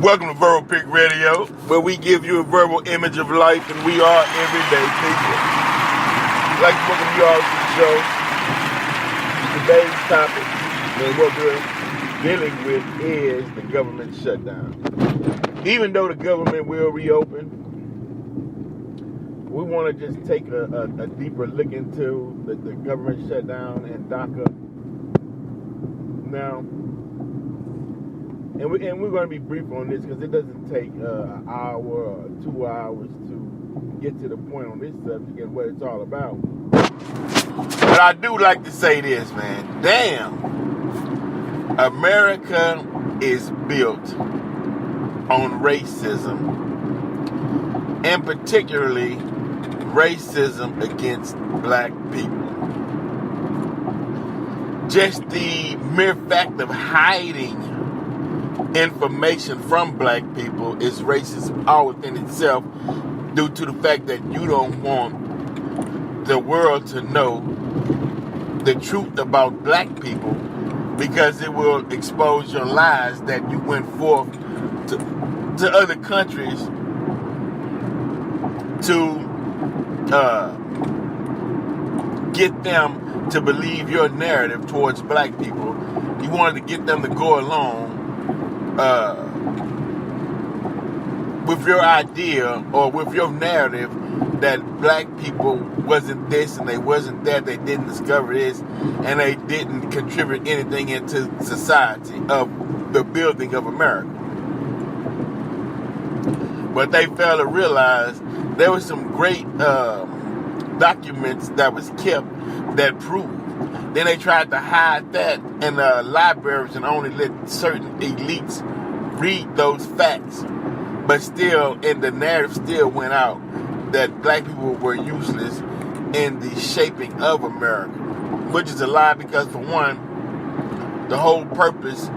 Welcome to Verbal Pick Radio, where we give you a verbal image of life, and we are everyday people. I'd like to welcome you all to the show. Today's topic, and what we're dealing with, is the government shutdown. Even though the government will reopen, we want to just take a deeper look into the government shutdown and DACA. Now, and we're going to be brief on this because it doesn't take an hour or 2 hours to get to the point on this subject and what it's all about. But I do like to say this, man. Damn, America is built on racism, and particularly racism against black people. Just the mere fact of hiding information from black people is racism all within itself, due to the fact that you don't want the world to know the truth about black people, because it will expose your lies that you went forth to other countries to get them to believe your narrative towards black people. You wanted to get them to go along with your idea or with your narrative that black people wasn't this and they wasn't that, they didn't discover this, and they didn't contribute anything into society of the building of America. But they failed to realize there was some great documents that was kept that proved. Then they tried to hide that in libraries and only let certain elites read those facts. But still, and the narrative still went out that black people were useless in the shaping of America, which is a lie, because for one, the whole purpose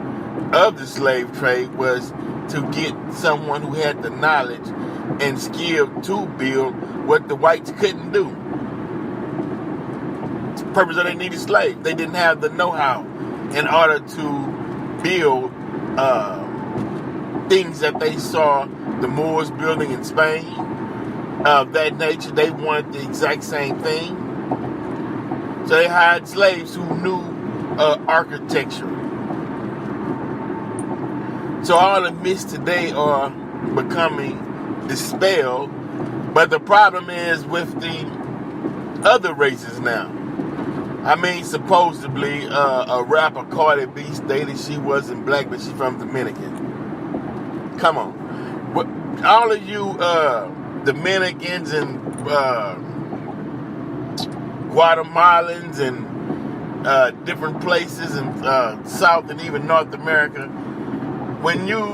of the slave trade was to get someone who had the knowledge and skill to build what the whites couldn't do. The purpose of they needed slaves. They didn't have the know-how in order to build things that they saw the Moors building in Spain. Of that nature, they wanted the exact same thing. So they hired slaves who knew architecture. So all the myths today are becoming dispelled. But the problem is with the other races now. I mean, supposedly a rapper, Cardi B, stated she wasn't black, but she's from Dominican. Come on. All of you Dominicans and Guatemalans and different places in South and even North America, when you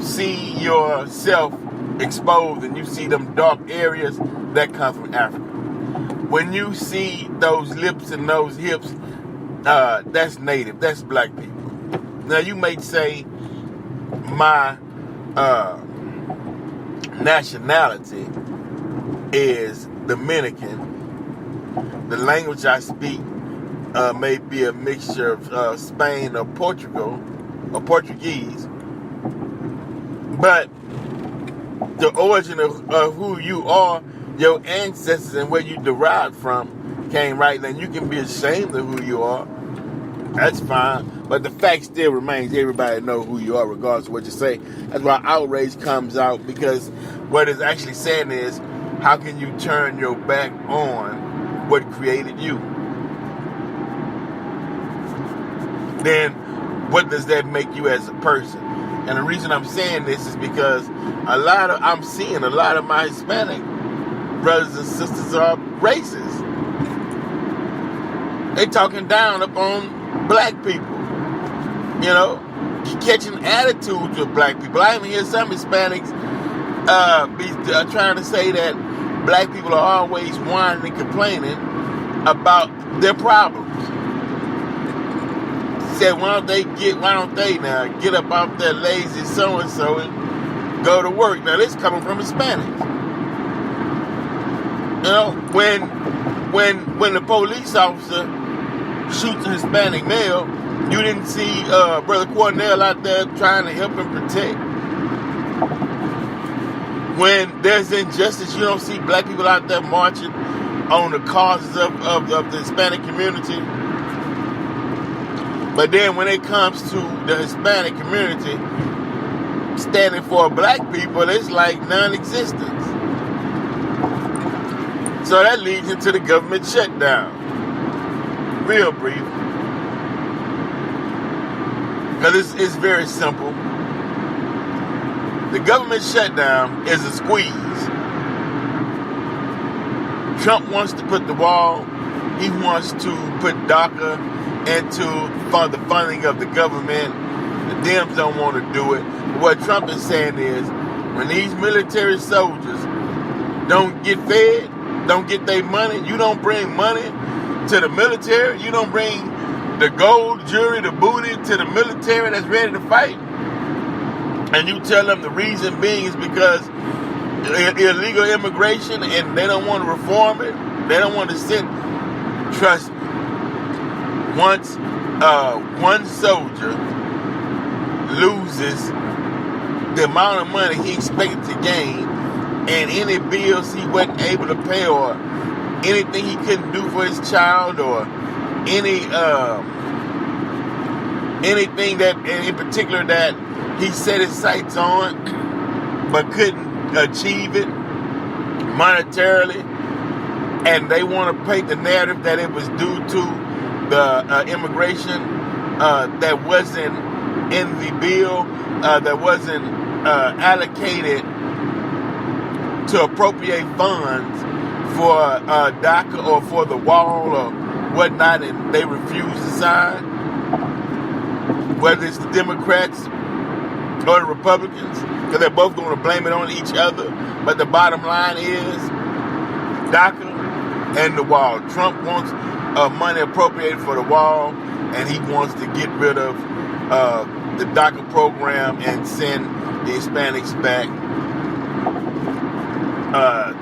see yourself exposed and you see them dark areas, that comes from Africa. When you see those lips and those hips, that's native, that's black people. Now you may say my nationality is Dominican. The language I speak may be a mixture of Spain or Portugal or Portuguese, but the origin of who you are, your ancestors and where you derived from, came right. Now you can be ashamed of who you are, that's fine, but the fact still remains. Everybody knows who you are regardless of what you say. That's why outrage comes out, because what it's actually saying is, how can you turn your back on what created you? Then what does that make you as a person? And the reason I'm saying this is because I'm seeing a lot of my Hispanic brothers and sisters are racist. They talking down upon black people, catching attitudes with black people. I even hear some Hispanics be trying to say that black people are always whining and complaining about their problems. Said, why don't they now get up off their lazy so-and-so and go to work? Now this coming from Hispanics. When the police officer shoots a Hispanic male, you didn't see Brother Cornell out there trying to help him protect. When there's injustice, you don't see black people out there marching on the causes of the Hispanic community. But then when it comes to the Hispanic community standing for black people, it's like non-existent. So that leads into the government shutdown. Real brief. Because it's very simple. The government shutdown is a squeeze. Trump wants to put the wall. He wants to put DACA into the funding of the government. The Dems don't want to do it. What Trump is saying is, when these military soldiers don't get fed, don't get their money, you don't bring money to the military, you don't bring the gold, jewelry, the booty to the military that's ready to fight, and you tell them the reason being is because illegal immigration and they don't want to reform it, they don't want to send. Trust me, once one soldier loses the amount of money he expected to gain and any bills he wasn't able to pay or anything he couldn't do for his child or anything that in particular that he set his sights on but couldn't achieve it monetarily, and they want to paint the narrative that it was due to the immigration that wasn't in the bill, that wasn't allocated to appropriate funds for DACA or for the wall or whatnot, and they refuse to sign, whether it's the Democrats or the Republicans, because they're both going to blame it on each other. But the bottom line is DACA and the wall. Trump wants money appropriated for the wall, and he wants to get rid of the DACA program and send the Hispanics back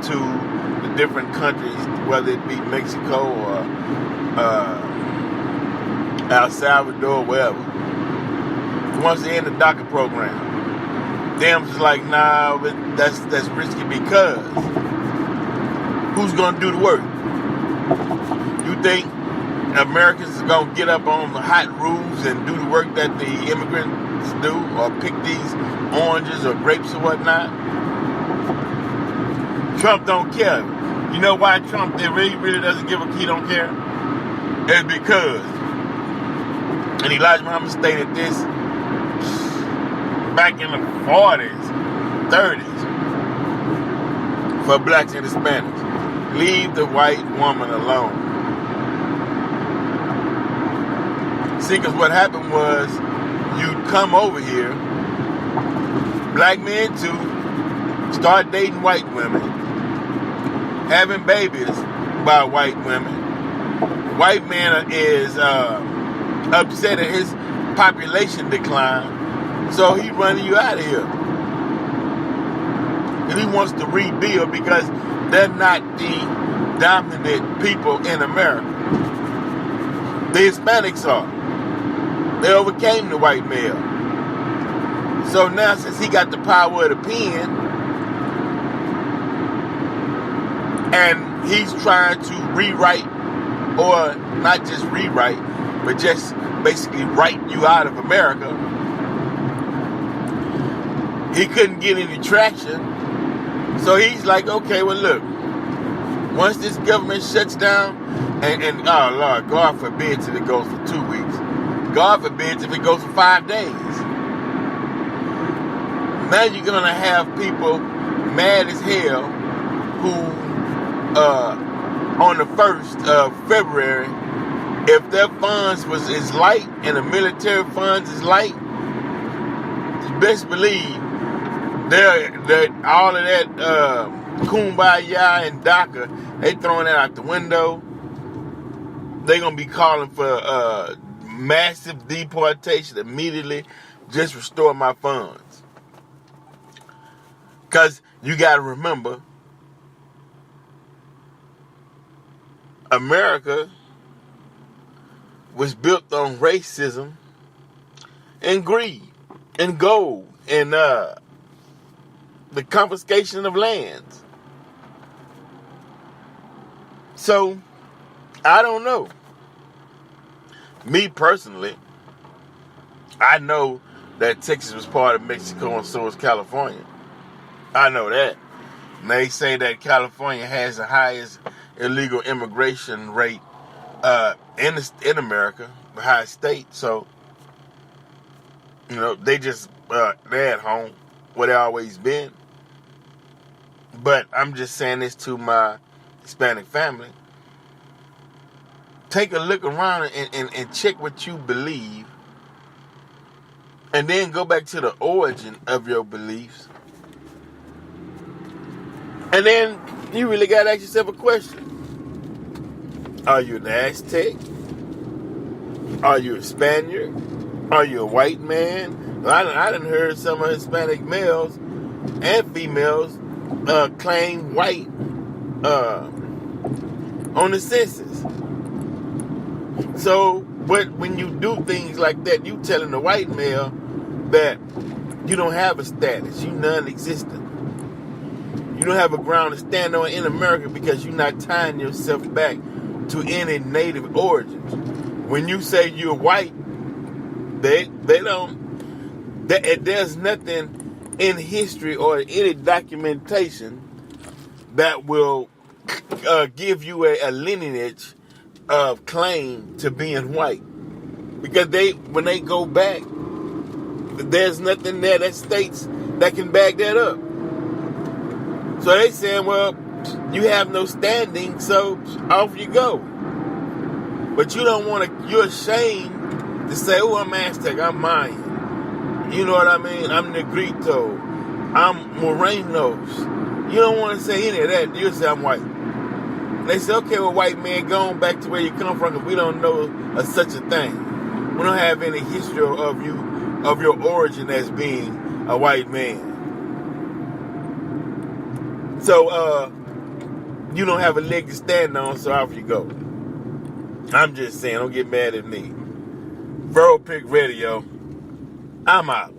to the different countries, whether it be Mexico or El Salvador, wherever. He wants to end the DACA program. Dems is like, nah, that's risky because who's going to do the work? You think Americans are going to get up on the hot roofs and do the work that the immigrants do, or pick these oranges or grapes or whatnot? Trump don't care. You know why Trump really doesn't give a he don't care? It's because, and Elijah Muhammad stated this back in the 40s, 30s, for blacks and Hispanics. Leave the white woman alone. See, because what happened was, you'd come over here, black men too, start dating white women, having babies by white women. White man is upset at his population decline, so he running you out of here. And he wants to rebuild because they're not the dominant people in America. The Hispanics are. They overcame the white male. So now, since he got the power of the pen, and he's trying to rewrite, or not just rewrite, but just basically write you out of America, he couldn't get any traction. So he's like, okay, well, look, once this government shuts down, and oh, Lord, God forbid if it goes for 2 weeks. God forbid if it goes for 5 days. Now you're going to have people mad as hell who, on the 1st of February, if their funds is light and the military funds is light, you best believe that all of that kumbaya and DACA, they throwing that out the window. They're going to be calling for massive deportation immediately. Just restore my funds. Because you got to remember, America was built on racism and greed and gold and the confiscation of lands. So, I don't know. Me personally, I know that Texas was part of Mexico and so was California. I know that. And they say that California has the highest illegal immigration rate in America, the highest state. So, they just they're at home where they always been. But I'm just saying this to my Hispanic family. Take a look around and check what you believe, and then go back to the origin of your beliefs. And then you really got to ask yourself a question. Are you an Aztec? Are you a Spaniard? Are you a white man? I done heard some of Hispanic males and females claim white on the census. So, but when you do things like that, you telling the white male that you don't have a status, you non-existent. You don't have a ground to stand on in America because you're not tying yourself back to any native origins. When you say you're white, there's nothing in history or any documentation that will give you a lineage of claim to being white. Because when they go back, there's nothing there that states that can back that up. So they saying, well, you have no standing, so off you go. But you don't want to, you're ashamed to say, oh, I'm Aztec, I'm Mayan. You know what I mean? I'm Negrito. I'm Morenos. You don't want to say any of that. You say I'm white. They say, okay, well, white man, go on back to where you come from because we don't know of such a thing. We don't have any history of your origin as being a white man. So, you don't have a leg to stand on, so off you go. I'm just saying, don't get mad at me. Furrow Pick Radio, I'm out.